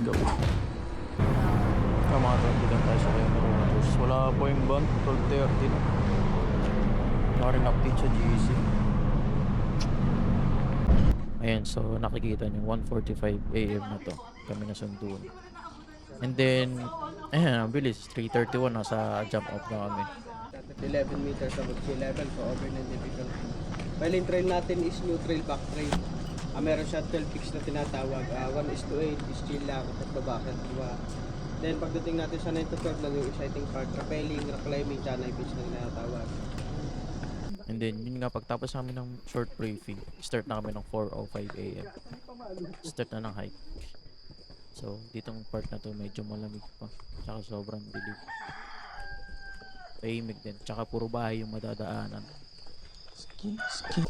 go. Mga trambigan tayo sa Kaya Motors. Wala po yung band, 12:30 na. Wala rin update sa GC. Ayan, so nakikita nyo 1:45 AM na to. Kami na sunduan. And then, ayan, ang bilis. 3:31 nasa jump off na kami. 11 meters above sea level, so over na difficult. While yung trail natin is new trail, back trail. Meron siya 12 peaks na tinatawag. 1:8 is chill lang at babakit. Then pagdating natin sa 9-12 lang yung exciting part, rappelling, rock climbing, Chanay Beach na tinatawag. And then, yun nga, pagtapos namin ng short briefing, start na kami ng 4:05 AM. Start na ng hike. So, ditong part na to medyo malamig pa. Tsaka sobrang dilim. Tahimik din. Tsaka puro bahay yung madadaanan. Ski, ski.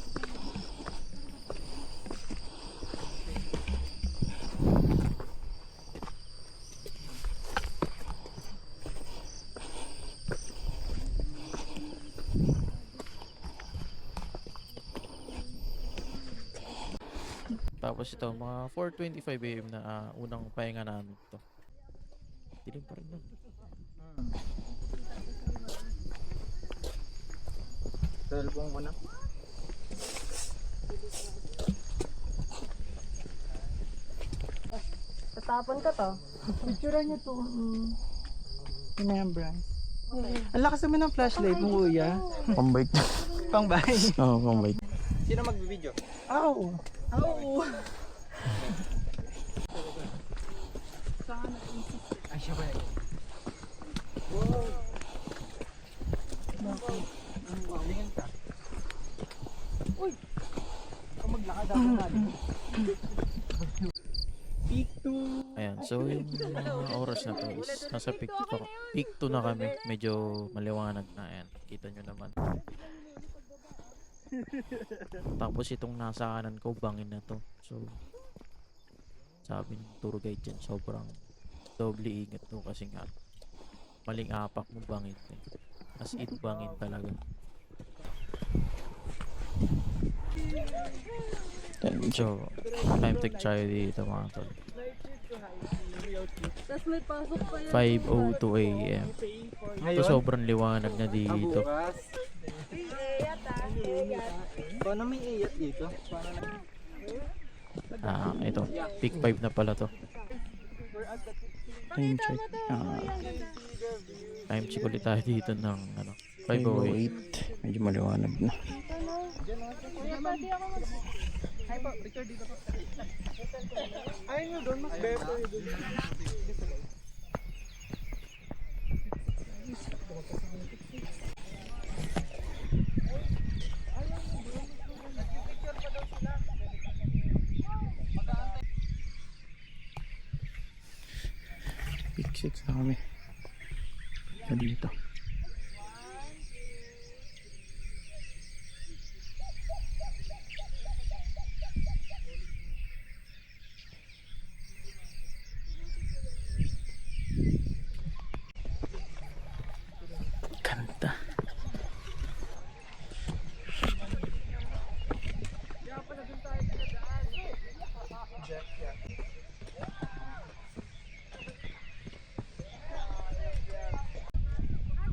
Tapos ito, mga 4:25 AM na unang pahinga namin to. Dilim pa rin nun. Cellphone ko na. Tatapon ka to. Picture niyo to. Remembrance. Ang lakas naman ng flashlight mo, kuya. Pambike. Pang bahay. Oo, pambike. Sino magbibideo? Ow! Ow! Ay, siya ba yun? Tingin ka. Uy! Kung maglakad ako natin. Peak 2. Ayan, so yung mga oras na to is nasa peak 2 na kami. Medyo maliwanag na. Ayan, kita nyo naman. Tapos itong nasa kanan ko, bangin na to. So, sabi ng tour guide dyan, sobrang doble ingat to kasi nga maling apak mo bangin eh. As in bangin talaga. So, time check tayo dito mga tol. Tapos may pasok pa yun. 5:02 AM. So, sobrang liwanag na dito. Paano may iyat dito? Ito. Peak 5 na pala to. Time check. Time check ulit tayo dito ng 5:08. 5:08. Medyo maliwanag na. Kuya, pwede ako mag... Ay po, picture dito po. Ayun nyo doon, mas better yun doon. Peak 6 na kami. Na dito. Ganda.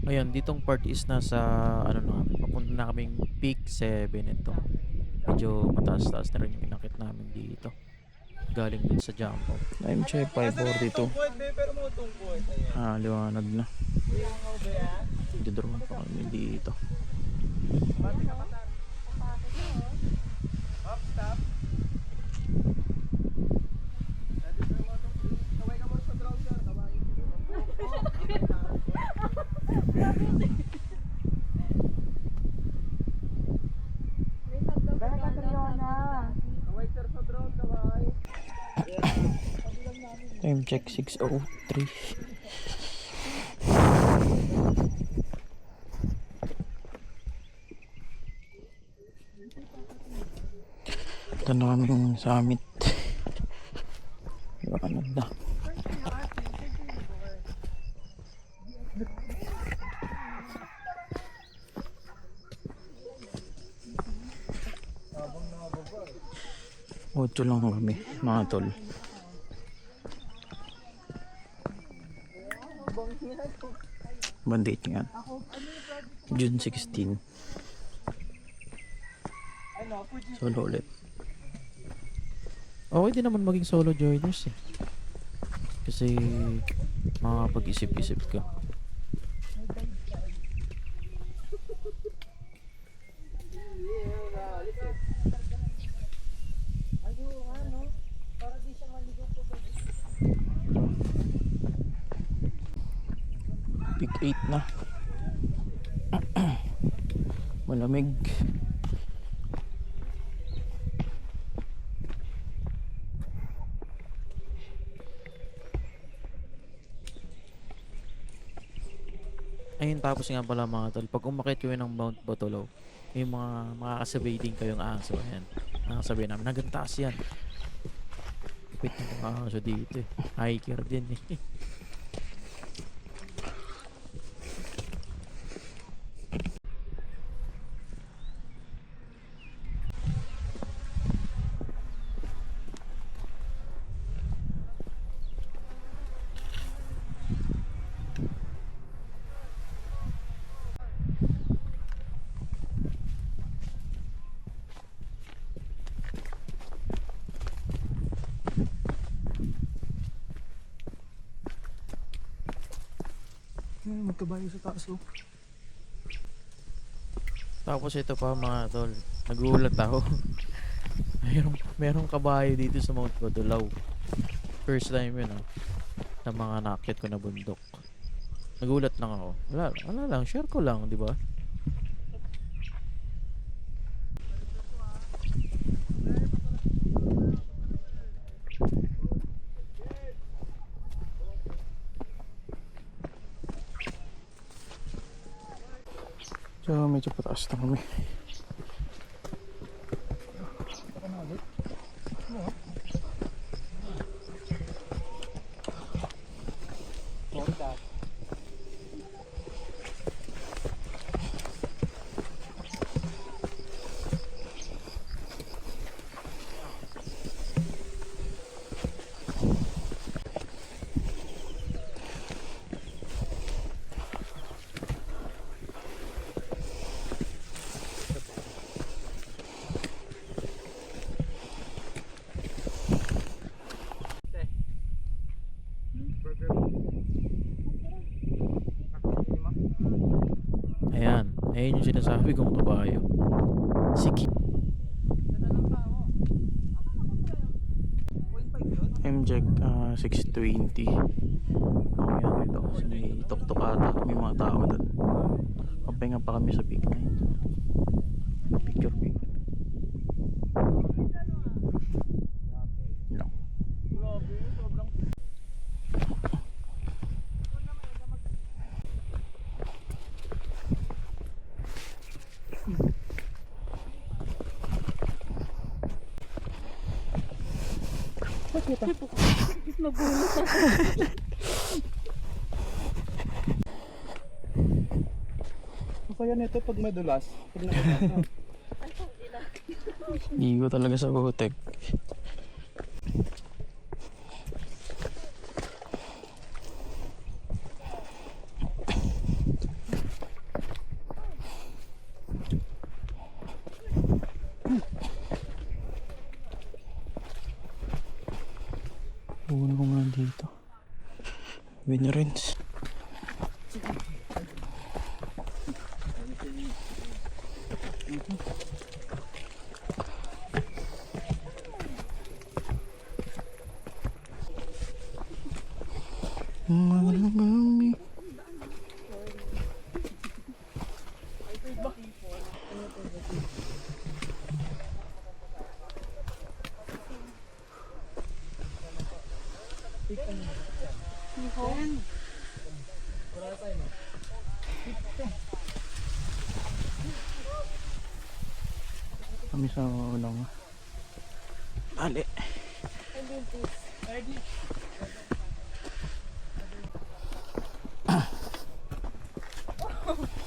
Ayan, ditong part is nasa papunta na kaming peak 7 ito. Medyo mataas-taas na rin yung inakit namin dito. Galing din sa jump off. Time check 5:42. Liwanag na. Didrone pa kami dito. Time check 6:03. Ito na kami yung summit. Liwanag na. Ocho lang kami, mga tol. Bandit nga. June 16. Solo ulit. Okay din naman maging solo joiners eh. Kasi makakapag-isip-isip ka. Big 8 na. Malamig. Ayun, tapos nga pala mga tol, pag umakit kayo ng Mount Batulaw, may mga makakasabay din kayong aso. Ayan, nakasabay namin, nagantaas yan. Kapit ng mga aso dito eh. Hiker din eh. Magkabayo sa taas oh. Tapos ito pa mga tol, nagulat ako. merong kabayo dito sa Mount Batulaw. First time yun sa mga nakit ko na bundok. Nagulat lang ako. Wala lang, share ko lang, di ba? So medyo pataas na kami. Ayun yung sinasabi kong kabayo. Sige. MJEG 620. Okay yan ito. Kasi may tok-tok ata. May mga tao doon. Papahinga pa kami sa peak 9. Picture peak. No. Kaya nito pag madulas, pag nadulas. Ligo talaga sa utek. Puno ko nga dito. Vinarins. Marami. Kami sa unang bali.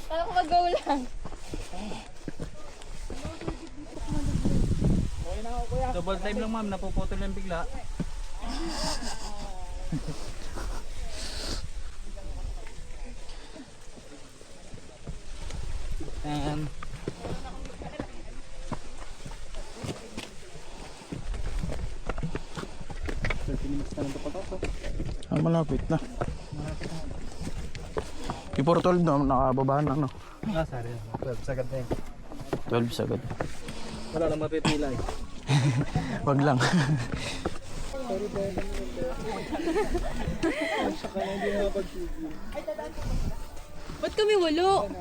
Kala ko mag-go lang. Double time lang ma'am, napuputol lang bigla. Malapit na. Before 12 na, nakababa na, no? Sorry. 12 sagad na yun. 12 sagad. Wala lang mapipila eh. Wag lang. Ba't kami walo?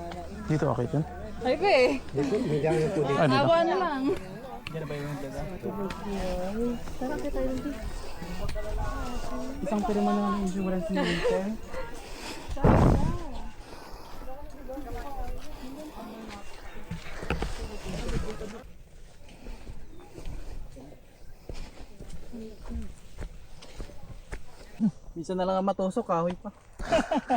Dito, okay yun? Ay ba eh. Ah, dito. Awa na lang. Tara kita yun dito. Isang pirma na ng insurance ni Winter. Minsan na lang ang matusok, kahoy pa.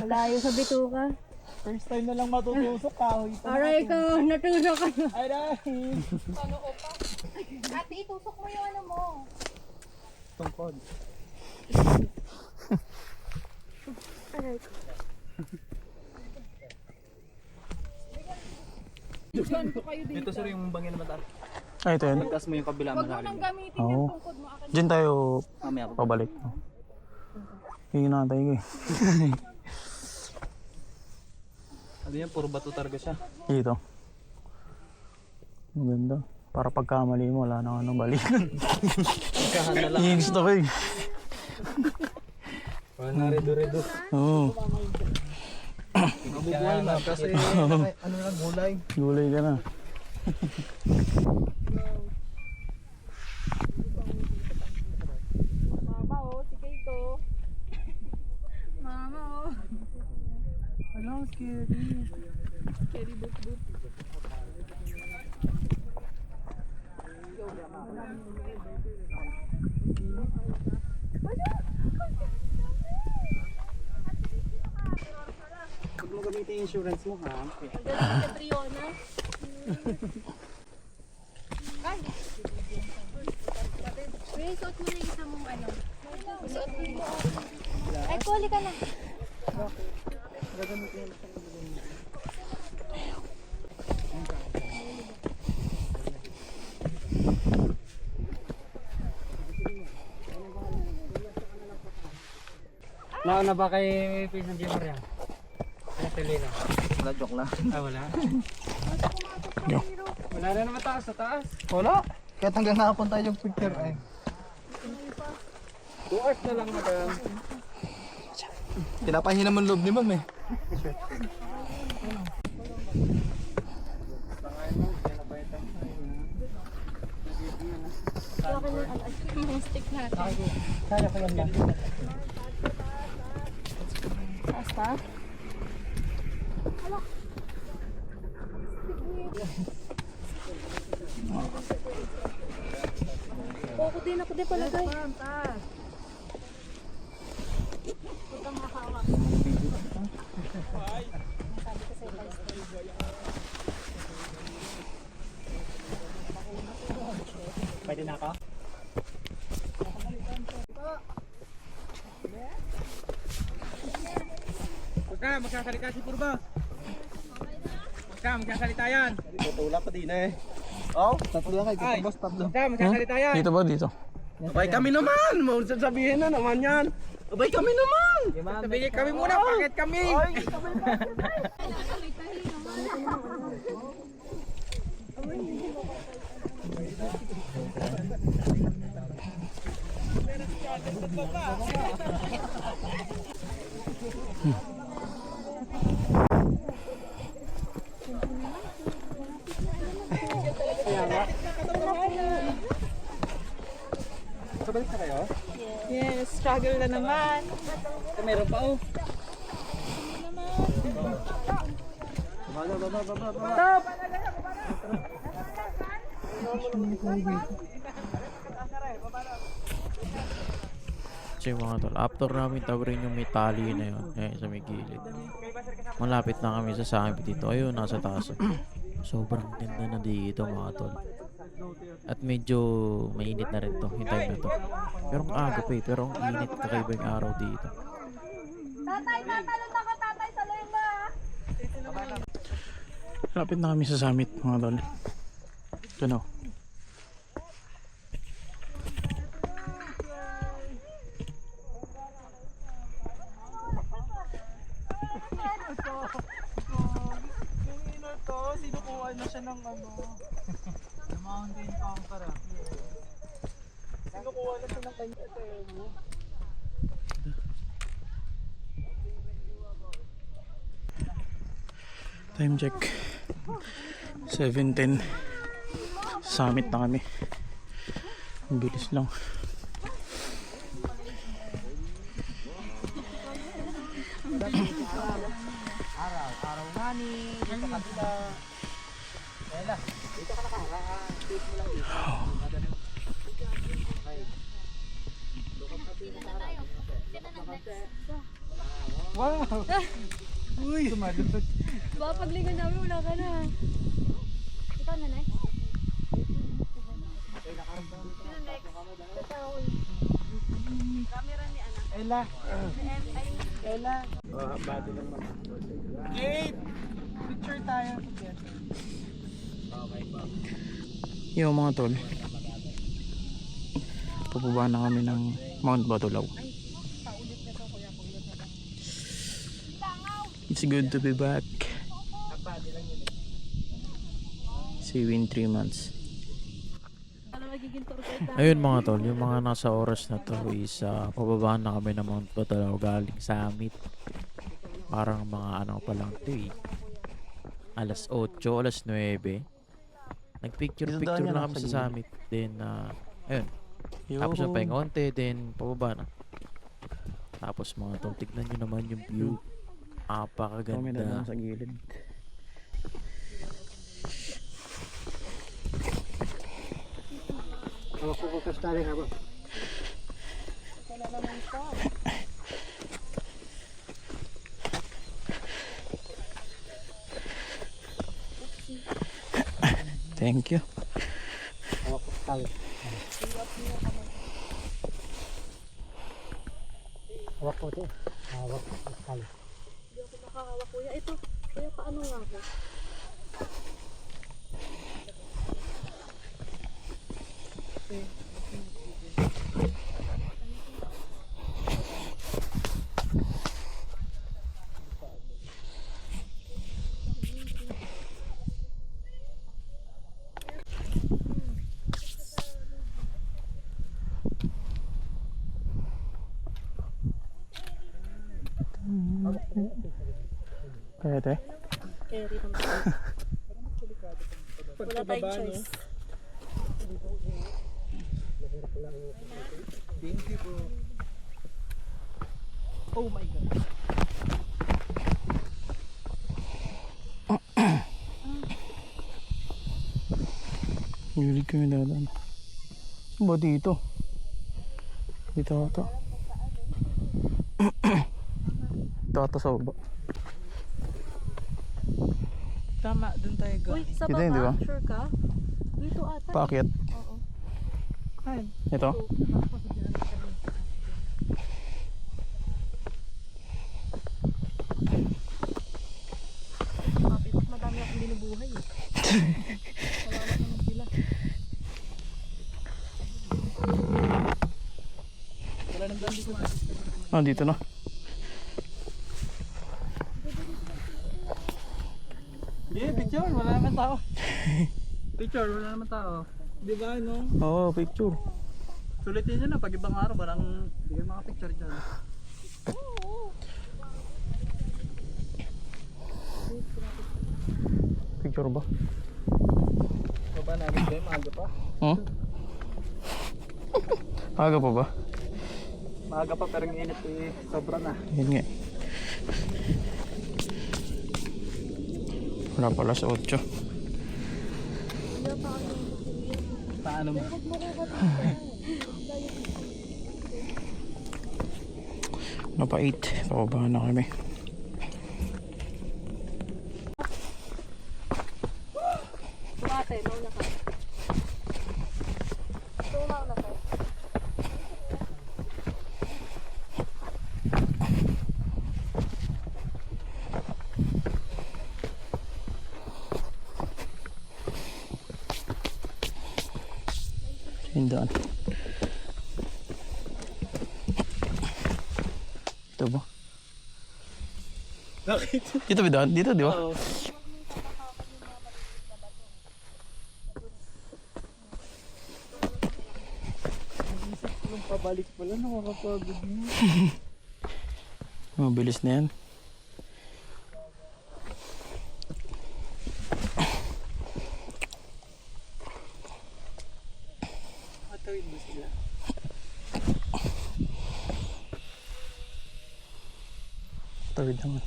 Malayo sa bituka. First time na lang matutusok, kahoy pa. Aray ko, natusok ka na. Ay, dahil. Ate, itusok mo yung ano mo. Tungkod. Aray ko. Dito sir yung bangin na mataas. Ah, ito yun. Pagtas mo yung kabila Huwag mo malalim. nang gamitin Oo. yung tungkod mo. Akin Diyan tayo Mamaya ako. pabalik. Hinatay ko eh. Ano yan, puro bato talaga siya. Dito. Maganda. Para pagkamali mo, wala na ano balikan. Ikahan na lang. I-insta ko eh. Wala na redo-redo. Oo. Mabubuhay na kasi ano lang, gulay. Gulay ka na. Mama oh, si Kato. Mama oh. Ano, scary. Scary boot boot. Huwag mo gamitin yung insurance mo, ha? Galing ka Triona. Ay! Uy, suot mo na yung isa mong ano. Suot mo na. Ay, kuli ka na. Nauna ba kay Pinsan Jimmer yan? Natalina. Wala, joke lang. Ah, wala? Yo. Wala na naman taas sa taas. Wala. Kahit hanggang nakapunta yung picture ay. 2 hours na lang madam. Pinapahin naman loob ni ma'am eh. Yung stick natin. Kaya ko yan lang. Basta? Ako din palagay. Pwede na ako? Pagka, magsasalita si Purba. Pagka, magsasalita yan. Tutulak pa din eh. Oh, tatlo lang kayo. Ay. Tapos tatlo. Pagka, magsasalita yan. Dito ba? Dito. Abay kami naman. Mau sasabihin na naman yan. Abay kami naman. Sabihin kami muna, bakit kami? Sabalik na kayo? Yes, struggle na naman. Meron pa oh. Stop! So yung mga tol, after namin tawarin yung may tali na yun, sa may gilid. Malapit na kami sa sangit dito. Ayun, nasa taas. Sobrang ganda na dito mga tol. At medyo mainit na rin to, yung time na to. Pero ang aga pa eh, pero ang init, kakaiba yung araw dito. Tatay, tatalon ako, tatay, sa lema. Malapit na kami sa summit mga tol. Ano? Kanina to, sinukuha na siya ng ano. Mountain conqueror. Sinukuha na siya ng kanya. Time check 7:10. Summit na kami. Ang bilis lang. Araw nga ni, dito kabila. Ela, dito ka nakaharaan. Tweet mo lang dito. Wow! Uy! Sumalot. Baka paglingon namin, wala ka na. Ikaw na, Nay? Camera ni Ana. Ela. Ela. Oh, bati lang naman. Gabe! Picture tayo. Okay pa. Yung mga tol, pababa na kami ng Mount Batulaw. It's good to be back. See you in 3 months. Ano magiging tour guide namin? Ayun mga tol, yung mga nasa oras na to is pababaan na kami ng Mount Batalaw galing Summit. Parang mga ano pa lang to eh. Alas 8, alas 9. Nagpicture Dito na yan, kami sa sa gilid. Summit. Then ayun, tapos na pa yung konti, then pababa na. Tapos mga tol, tignan nyo naman yung view. Kami na lang Apakaganda. sa gilid. Ako ko kastali nga ba? Thank you. Ako ko kastali. Awak ko ito. Awak ko kastali. Hindi ako makakawa, kuya. Ito, kuya, paano nga ako? Pwede. Carry ng wala tayong choice. Thank you po. Oh my God. Gilid kami dadaan. Saan ba dito? Dito ata. Dito ata sa baba. Tama, dun tayo Uy, sa Dito baba, yun, di ba? sure ka? Dito ata. Paakyat. Oo. Ayun. Ito. Kapit, madami akong binubuhay eh. Salamat naman sila. Ah, dito na. Hindi, picture. Wala naman tao. Picture, wala naman tao. Di ba, no? Oo, picture. Sulitin nyo na. Pag ibang araw, walang hindi kayo makapicture dyan. Picture ba? Baba namin kayo, maaga pa. Hmm? Aga pa ba? Maaga pa, pero ang init eh. Sobra na. Yun nga. Wala pala sa 8. Paano mo? Ano pa 8? Pababahan na kami. Ate, mauna ka. Ito, mauna ka. Hindaan. Ito ba? Bakit? Dito ba doon? Dito, di ba? Oo. Yung pabalik pala, nakakapagod mo. Mabilis na yan. Matawid ba sila? Tawid naman.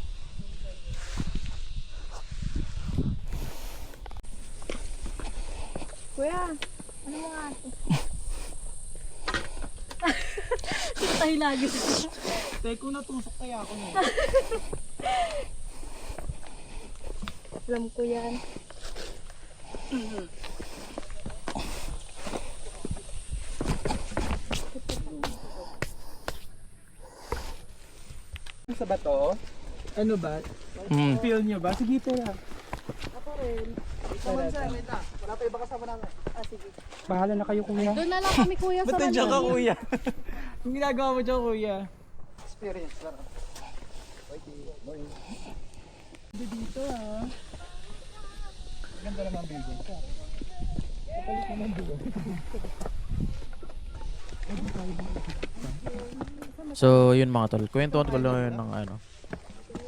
Kuya, ano mo nga ito? Tayo lagi. Teko, natusok kaya ako niya. Alam ko yan. Sa bato? Ano ba? Feel nyo ba? Sige, tara. Bahala na kayo, kuya. Doon na lang kami kuya sa Ba't nandiyan ka, Manila. kuya? Yung ginagawa mo dyan, kuya. Experience lang. Dito, ha? Ganda naman ang building. Kapalit naman building. So, yun mga tol. Kwentuhan ko lang yun ng ano.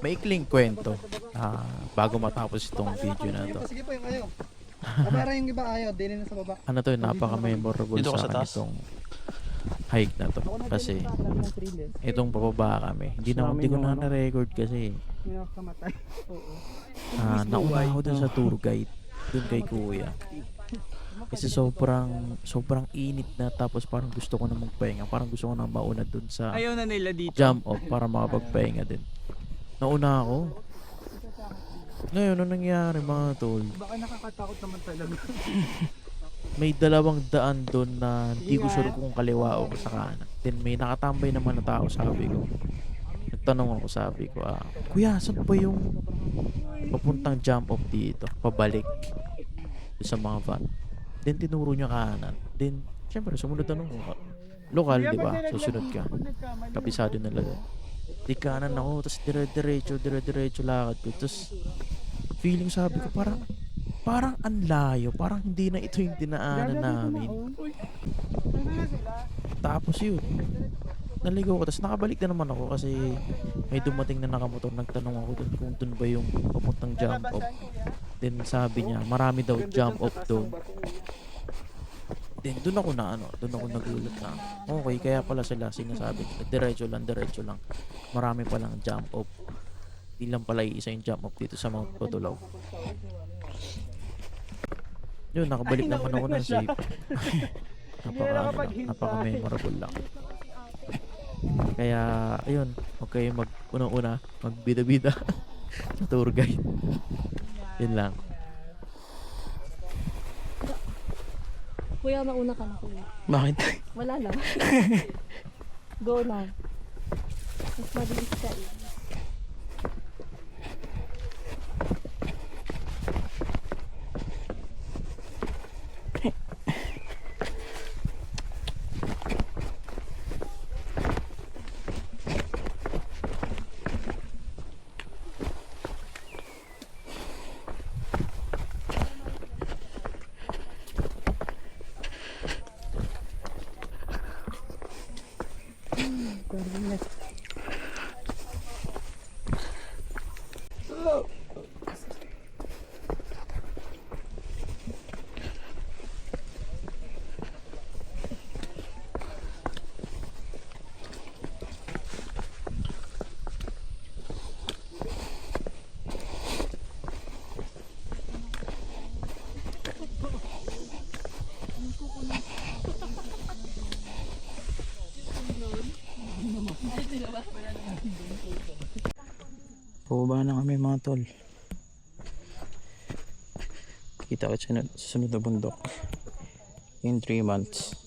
Maikling kwento. Bago matapos itong video na to. Sige po yung ayaw. Para yung iba ayaw, dinin na sa baba. Ano to, napaka-memorable Dito ka sa sa akin taas? itong hike na to. Kasi, itong pababa kami. Hindi ko na na-record kasi Kamatay. Oo. nauna ako dun sa tour guide. Dun kay kuya. Kasi sobrang init na tapos parang gusto ko na magpahinga. Parang gusto ko na mauna dun sa Ayaw na nila dito. jump off para makapagpahinga din. Nauna ako. Ngayon, ano nangyari mga tol? Baka nakakatakot naman talaga. May 2 daan doon na hindi ko sure kung kaliwa o sa kanan. Then may nakatambay naman na tao, sabi ko. Nagtanong ako, sabi ko, Kuya, saan ba yung papuntang jump off dito? Pabalik doon sa mga van. Then tinuro niya kanan. Then, syempre, sumunod tanong ko. Lokal, di ba? Susunod ka. Kapisado na lang. Di kanan ako, tapos dire-diretso lakad ko. Tapos, feeling sabi ko, parang ang layo. Parang hindi na ito yung dinaanan namin. Tapos yun, naligaw ko. Tapos nakabalik na naman ako kasi may dumating na nakamotor. Nagtanong ako dun kung dun ba yung papuntang jump off. Then sabi niya, marami daw jump off doon. Then doon ako nagulat na. Okay, kaya pala sila sinasabi, diretso lang. Marami palang jump off. Di lang pala isa yung jump off dito sa Mount Patulaw. Yun, nakabalik naman ako ng safe. Napaka-memorable lang. Kaya, ayun, okay, una magbida-bida sa tour guide. Yun lang. Kuya, mauna ka na kuya. Bakit? Wala lang. Go lang. Mas mabilis ka eh. Pababa na kami mga tol. Kita ko sa sunod na bundok in 3 months.